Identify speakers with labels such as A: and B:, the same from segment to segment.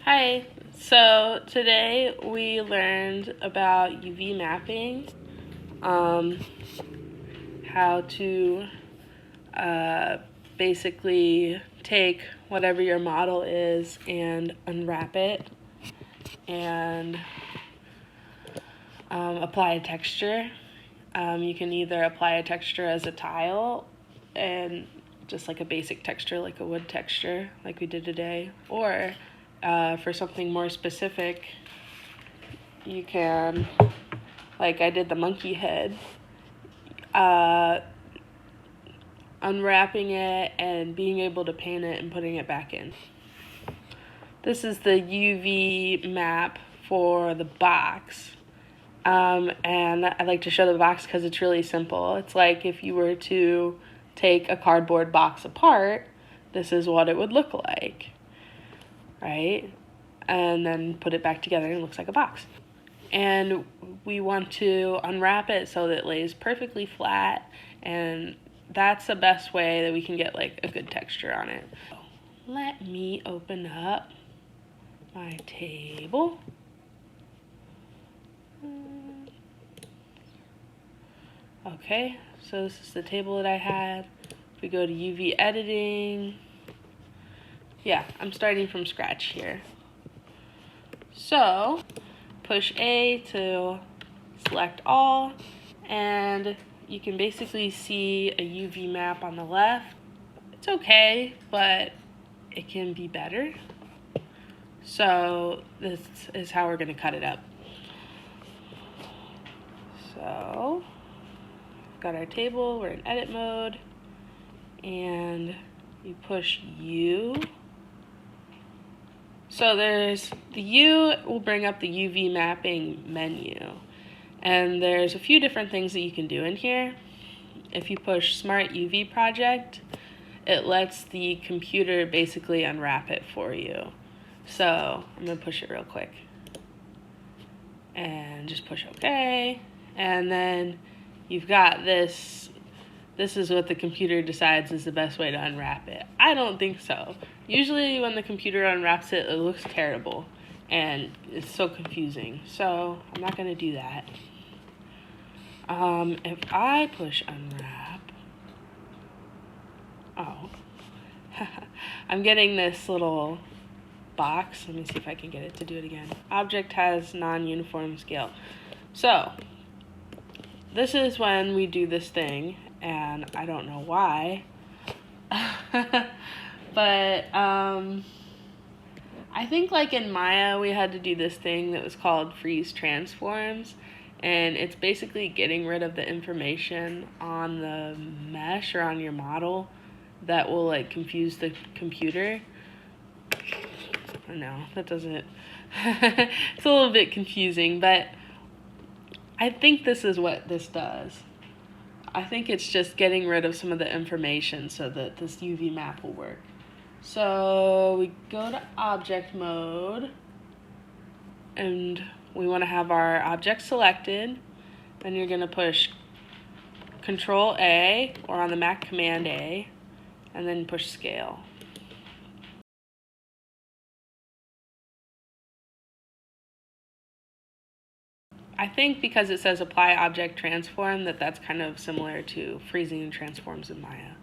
A: Hi, so today we learned about UV mapping, how to basically take whatever your model is and unwrap it and apply a texture. You can either apply a texture as a tile and just like a basic texture, like a wood texture, like we did today, or for something more specific, you can, like I did the monkey head, unwrapping it and being able to paint it and putting it back in. This is the UV map for the box. And I like to show the box because it's really simple. It's like if you were to take a cardboard box apart, this is what it would look like, right? And then put it back together and it looks like a box. And we want to unwrap it so that it lays perfectly flat, and that's the best way that we can get like a good texture on it. Let me open up my table. Okay, so this is the table that I had. If we go to UV editing, yeah, I'm starting from scratch here. So, push A to select all, and you can basically see a UV map on the left. It's okay, but it can be better. So this is how we're going to cut it up. So, got our table, we're in edit mode, and you push U. So there's the U will bring up the UV mapping menu. And there's a few different things that you can do in here. If you push Smart UV Project, it lets the computer basically unwrap it for you. So I'm going to push it real quick. And just push OK. And then you've got this. This is what the computer decides is the best way to unwrap it. I don't think so. Usually when the computer unwraps it, it looks terrible. And it's so confusing. So I'm not going to do that. If I push unwrap, I'm getting this little box. Let me see if I can get it to do it again. Object has non-uniform scale. So this is when we do this thing, and I don't know why, but I think like in Maya we had to do this thing that was called freeze transforms. And it's basically getting rid of the information on the mesh or on your model that will like confuse the computer. I know, that doesn't, it's a little bit confusing, but I think this is what this does. I think it's just getting rid of some of the information so that this UV map will work. So we go to object mode, and we want to have our object selected. Then you're going to push Control A, or on the Mac Command A, and then push scale. I think because it says apply object transform, that's kind of similar to freezing transforms in Maya.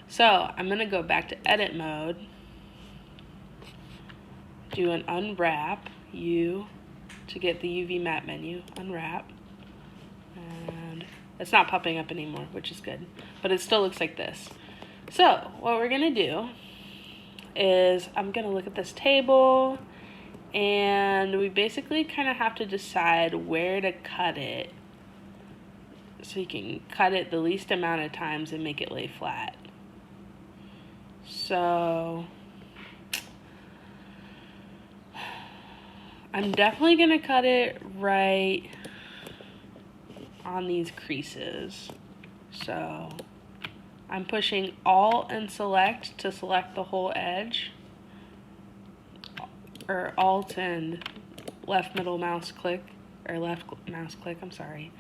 A: So I'm going to go back to edit mode, do an unwrap, U, to get the UV map menu, unwrap, and it's not popping up anymore, which is good, but it still looks like this. So what we're going to do is I'm going to look at this table, and we basically kind of have to decide where to cut it so you can cut it the least amount of times and make it lay flat. So I'm definitely going to cut it right on these creases. So I'm pushing Alt and Select to select the whole edge, or Alt and left middle mouse click, or left mouse click, I'm sorry.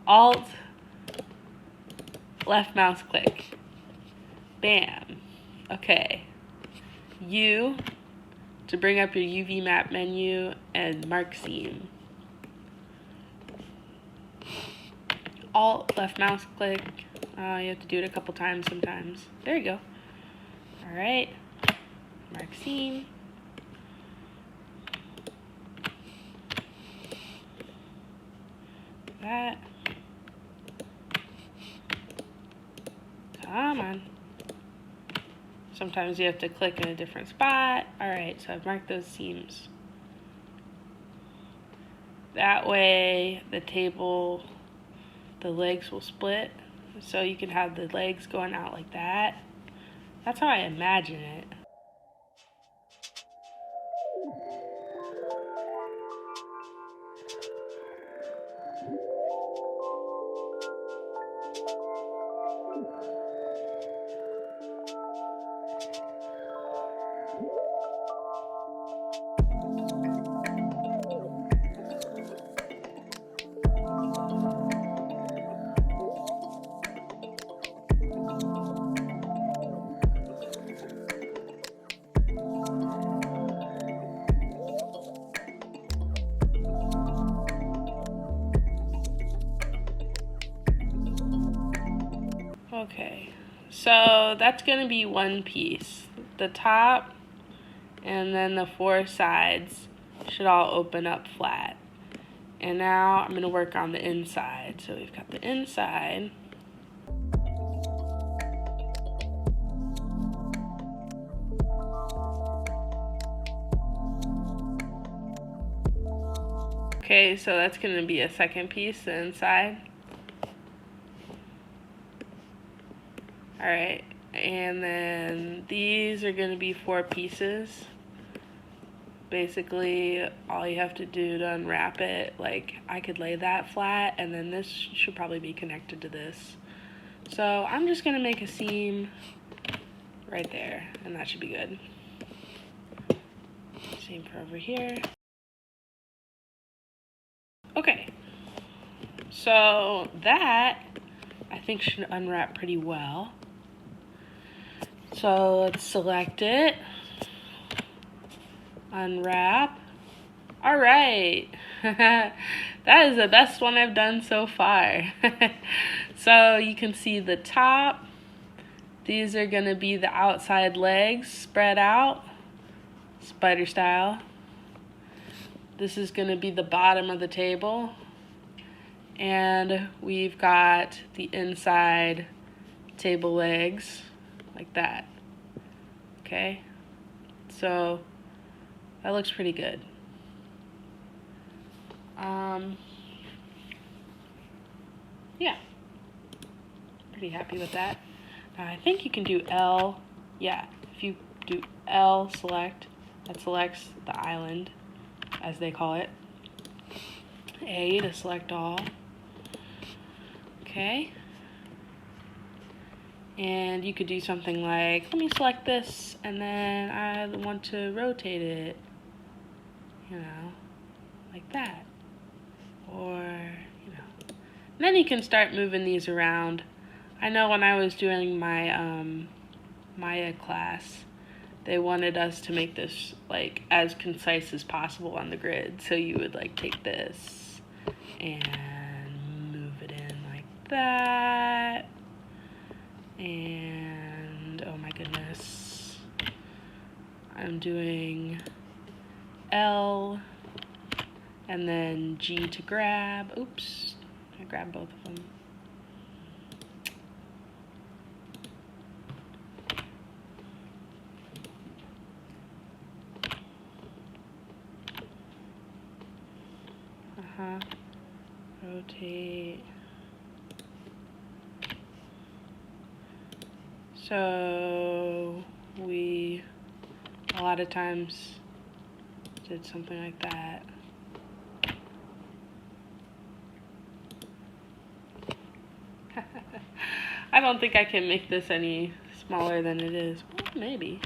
A: Alt, left mouse click. Bam. Okay. U, to bring up your UV map menu and mark seam. Alt left mouse click. You have to do it a couple times sometimes. There you go. Alright. Mark seam. That. Come on. Sometimes you have to click in a different spot. Alright, so I've marked those seams. That way the legs will split. So you can have the legs going out like that. That's how I imagine it. Okay, so that's going to be one piece. The top and then the four sides should all open up flat. And now I'm going to work on the inside. So we've got the inside. Okay, so that's going to be a second piece, the inside. Alright, and then these are going to be 4 pieces. Basically, all you have to do to unwrap it, like I could lay that flat, and then this should probably be connected to this. So I'm just going to make a seam right there, and that should be good. Same for over here. Okay, so that I think should unwrap pretty well. So let's select it, unwrap. All right, that is the best one I've done so far. So you can see the top. These are gonna be the outside legs spread out, spider style. This is gonna be the bottom of the table. And we've got the inside table legs like that. Okay, so that looks pretty good. Yeah, pretty happy with that. Now I think you can do L. Yeah, if you do L select, that selects the island, as they call it. A to select all. Okay. And you could do something like, let me select this, and then I want to rotate it, you know, like that. Or, you know. And then you can start moving these around. I know when I was doing my Maya class, they wanted us to make this like as concise as possible on the grid. So you would like take this and move it in like that. And oh my goodness, I'm doing L and then G to grab. Oops, I grabbed both of them. Rotate. So we a lot of times did something like that. I don't think I can make this any smaller than it is. Well, maybe.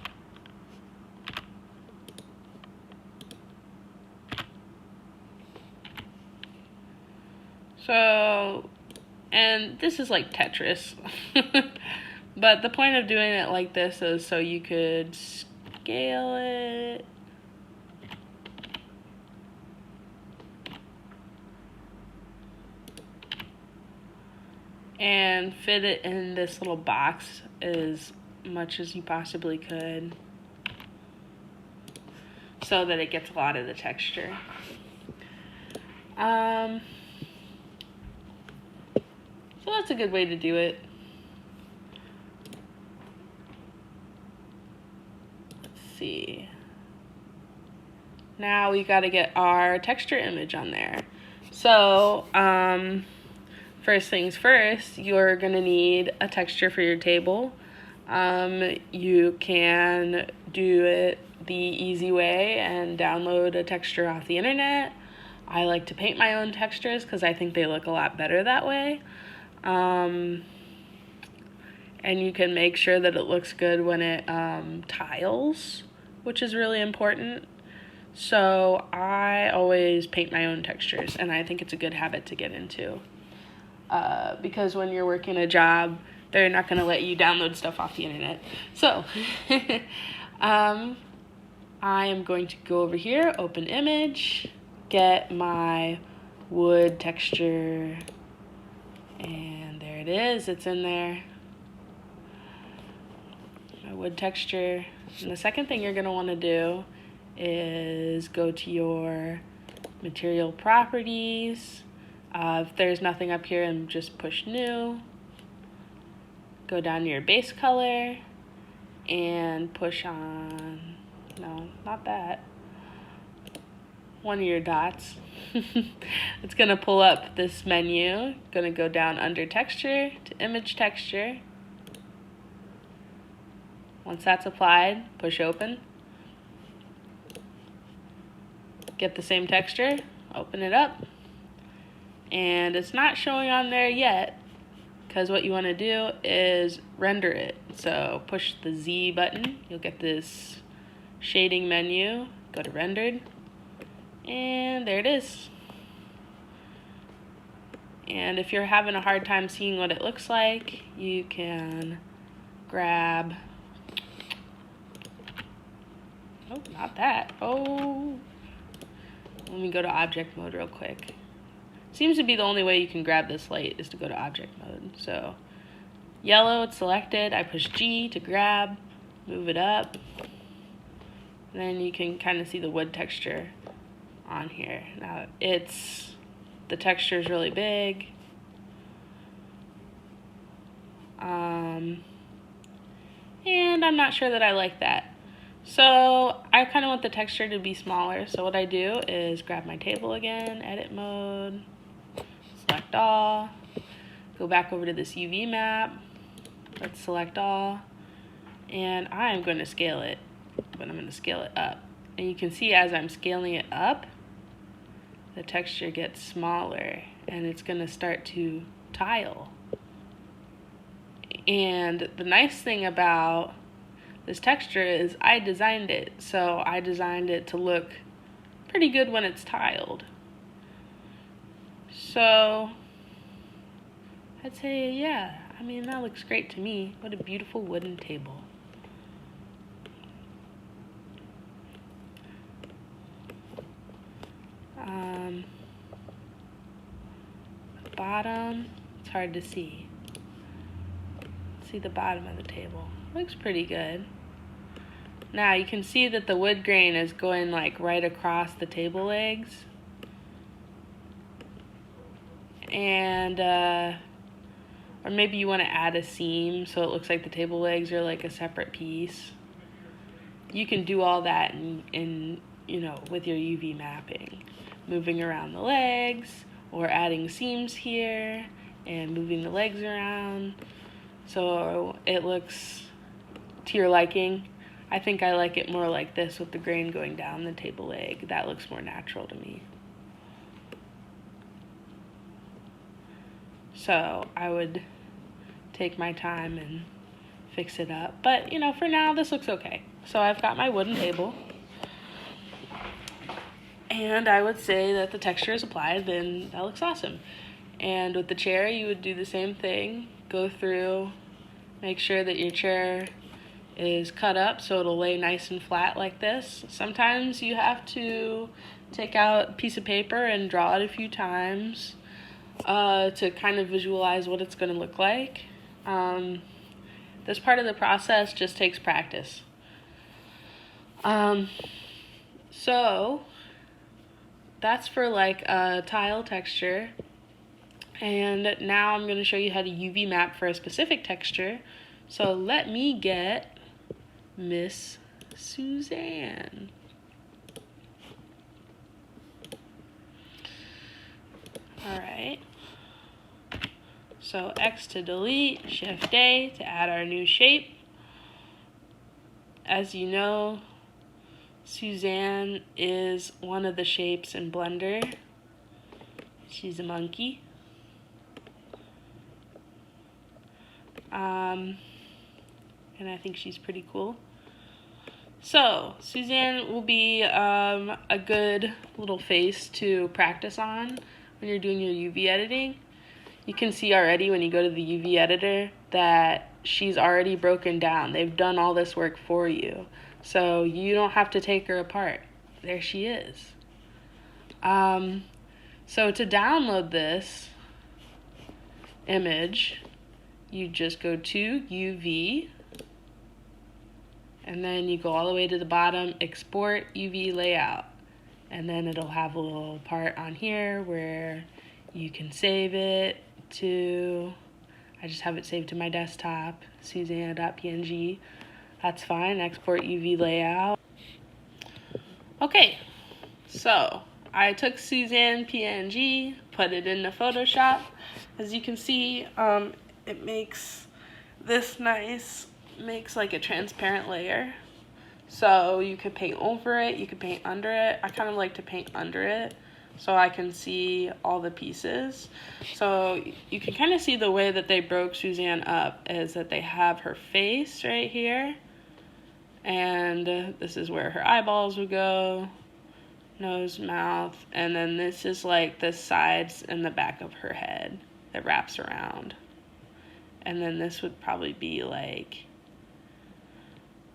A: So, and this is like Tetris. But the point of doing it like this is so you could scale it and fit it in this little box as much as you possibly could so that it gets a lot of the texture. So that's a good way to do it. Let's see. Now we got to get our texture image on there. So, first things first, you're going to need a texture for your table. You can do it the easy way and download a texture off the internet. I like to paint my own textures because I think they look a lot better that way. And you can make sure that it looks good when it tiles, which is really important. So I always paint my own textures, and I think it's a good habit to get into. Because when you're working a job, they're not going to let you download stuff off the internet. So I am going to go over here, open image, get my wood texture, and there it is, it's in there. My wood texture. And the second thing you're going to want to do is go to your material properties. If there's nothing up here, and just push new. Go down to your base color and push on, no, not that, one of your dots. It's going to pull up this menu. Going to go down under texture to image texture. Once that's applied, push open. Get the same texture, open it up. And it's not showing on there yet because what you want to do is render it. So push the Z button, you'll get this shading menu, go to rendered, and there it is. And if you're having a hard time seeing what it looks like, you can grab, oh, not that, oh, let me go to object mode real quick. Seems to be the only way you can grab this light is to go to object mode. So yellow, it's selected. I push G to grab, move it up. And then you can kind of see the wood texture on here. Now the texture is really big. And I'm not sure that I like that. So I kind of want the texture to be smaller. So what I do is grab my table again, edit mode, select all, go back over to this UV map, let's select all, and I'm going to scale it, but I'm going to scale it up. And you can see as I'm scaling it up, the texture gets smaller and it's going to start to tile. And the nice thing about this texture is I designed it, so I designed it to look pretty good when it's tiled. So I'd say, yeah, I mean, that looks great to me. What a beautiful wooden table. The bottom, it's hard to see. See the bottom of the table. Looks pretty good. Now you can see that the wood grain is going like right across the table legs. And, or maybe you want to add a seam so it looks like the table legs are like a separate piece. You can do all that in you know, with your UV mapping. Moving around the legs or adding seams here and moving the legs around so it looks to your liking. I think I like it more like this with the grain going down the table leg. That looks more natural to me. So I would take my time and fix it up. But, you know, for now, this looks okay. So I've got my wooden table. And I would say that the texture is applied, then that looks awesome. And with the chair, you would do the same thing. Go through, make sure that your chair is cut up so it'll lay nice and flat like this. Sometimes you have to take out a piece of paper and draw it a few times. to kind of visualize what it's going to look like. This part of the process just takes practice. So that's for like a tile texture. And now I'm going to show you how to UV map for a specific texture. So let me get Miss Suzanne. All right. So X to delete, Shift A to add our new shape. As you know, Suzanne is one of the shapes in Blender. She's a monkey. And I think she's pretty cool. So, Suzanne will be a good little face to practice on when you're doing your UV editing. You can see already when you go to the UV editor that she's already broken down. They've done all this work for you. So you don't have to take her apart. There she is. So to download this image, you just go to UV, and then you go all the way to the bottom, export UV layout. And then it'll have a little part on here where you can save it to, I just have it saved to my desktop, Susanna.png. That's fine, export UV layout. Okay, so I took Suzanne PNG, put it into Photoshop. As you can see, it makes this nice, makes like a transparent layer. So you could paint over it, you could paint under it. I kind of like to paint under it so I can see all the pieces. So you can kind of see the way that they broke Suzanne up is that they have her face right here. And this is where her eyeballs would go, nose, mouth, and then this is like the sides and the back of her head that wraps around. And then this would probably be like,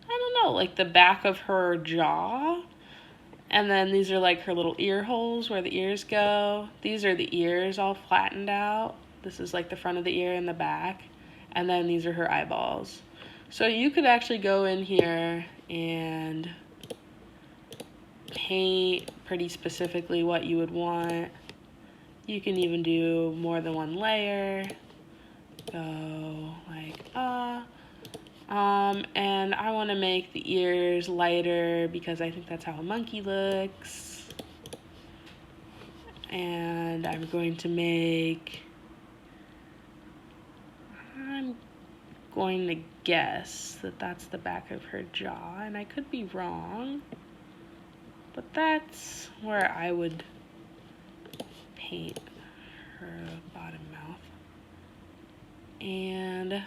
A: I don't know, like the back of her jaw. And then these are like her little ear holes where the ears go. These are the ears all flattened out. This is like the front of the ear and the back. And then these are her eyeballs. So you could actually go in here and paint pretty specifically what you would want. You can even do more than one layer. Go like, and I want to make the ears lighter because I think that's how a monkey looks. And I'm going to guess that that's the back of her jaw, and I could be wrong, but that's where I would paint her bottom mouth. And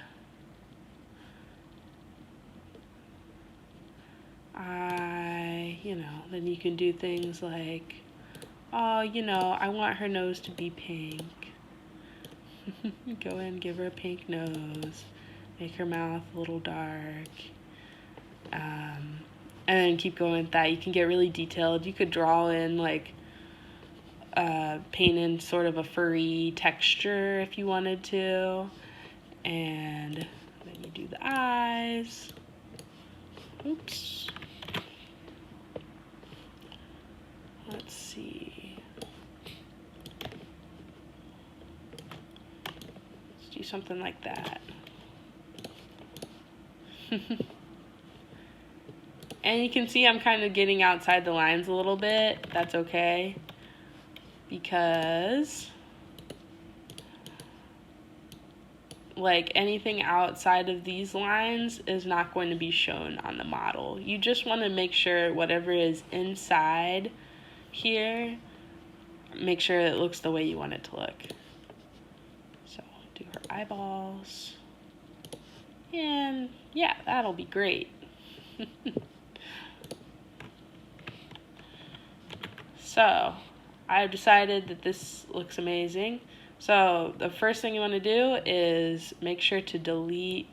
A: then you can do things like, I want her nose to be pink. Go in, give her a pink nose, make her mouth a little dark, and then keep going with that. You can get really detailed. You could draw in like paint in sort of a furry texture if you wanted to, and then you do the eyes. Oops. Let's see. Let's do something like that. And you can see I'm kind of getting outside the lines a little bit. That's okay, because like anything outside of these lines is not going to be shown on the model. You just want to make sure whatever is inside here, make sure it looks the way you want it to look. So do her eyeballs, and yeah, that'll be great. So I've decided that this looks amazing. So the first thing you want to do is make sure to delete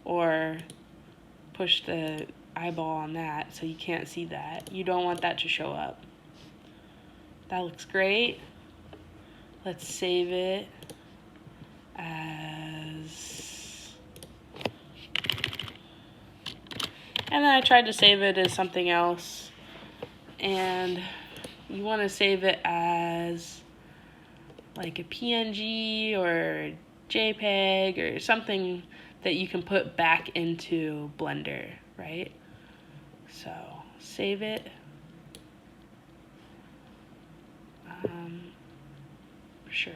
A: or push the eyeball on that so you can't see that. You don't want that to show up. That looks great. Let's save it as, and then I tried to save it as something else, and you want to save it as like a PNG or JPEG or something that you can put back into Blender, right? So save it. Sure.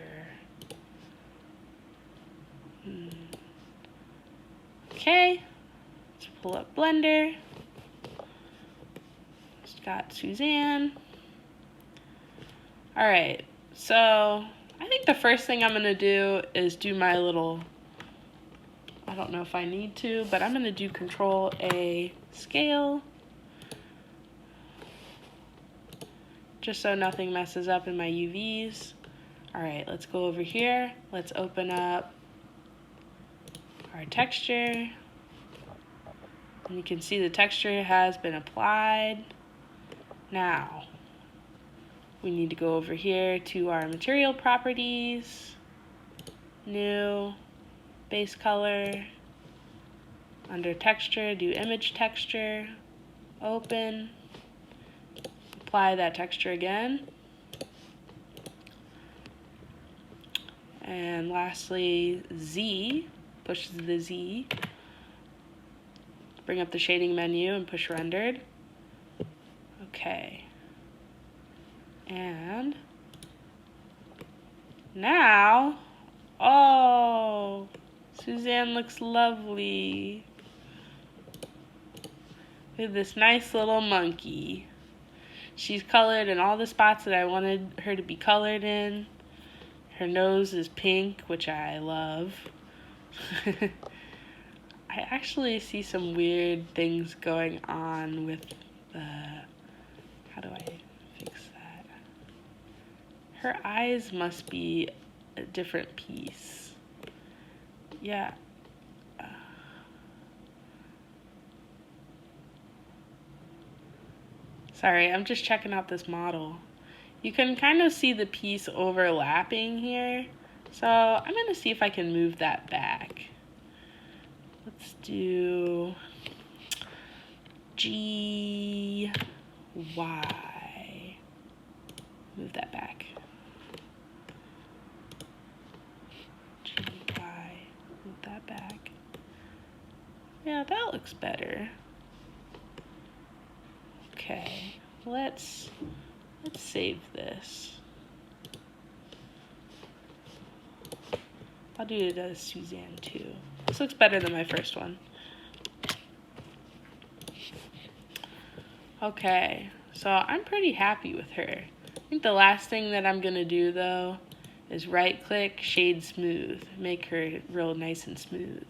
A: Okay, let's pull up Blender. It's got Suzanne. All right, so I think the first thing I'm gonna do is do my little, I don't know if I need to, but I'm gonna do Control A scale, just so nothing messes up in my UVs. All right, let's go over here. Let's open up our texture. And you can see the texture has been applied. Now, we need to go over here to our material properties, new, base color, under texture, do image texture, open, apply that texture again. And lastly, Z, push the Z, bring up the shading menu and push rendered. Okay. And now, oh, Suzanne looks lovely. Look at this nice little monkey. She's colored in all the spots that I wanted her to be colored in. Her nose is pink, which I love. I actually see some weird things going on with the, how do I fix that? Her eyes must be a different piece. Yeah. Sorry, I'm just checking out this model. You can kind of see the piece overlapping here. So I'm going to see if I can move that back. Let's do G, Y. Move that back. G, Y. Move that back. Yeah, that looks better. Okay, let's save this. I'll do it as Suzanne too. This looks better than my first one. Okay, so I'm pretty happy with her. I think the last thing that I'm gonna do though is right click, shade smooth, make her real nice and smooth.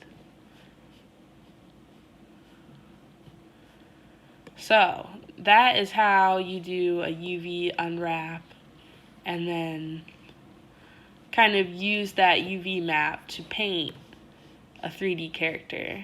A: So that is how you do a UV unwrap and then kind of use that UV map to paint a 3D character.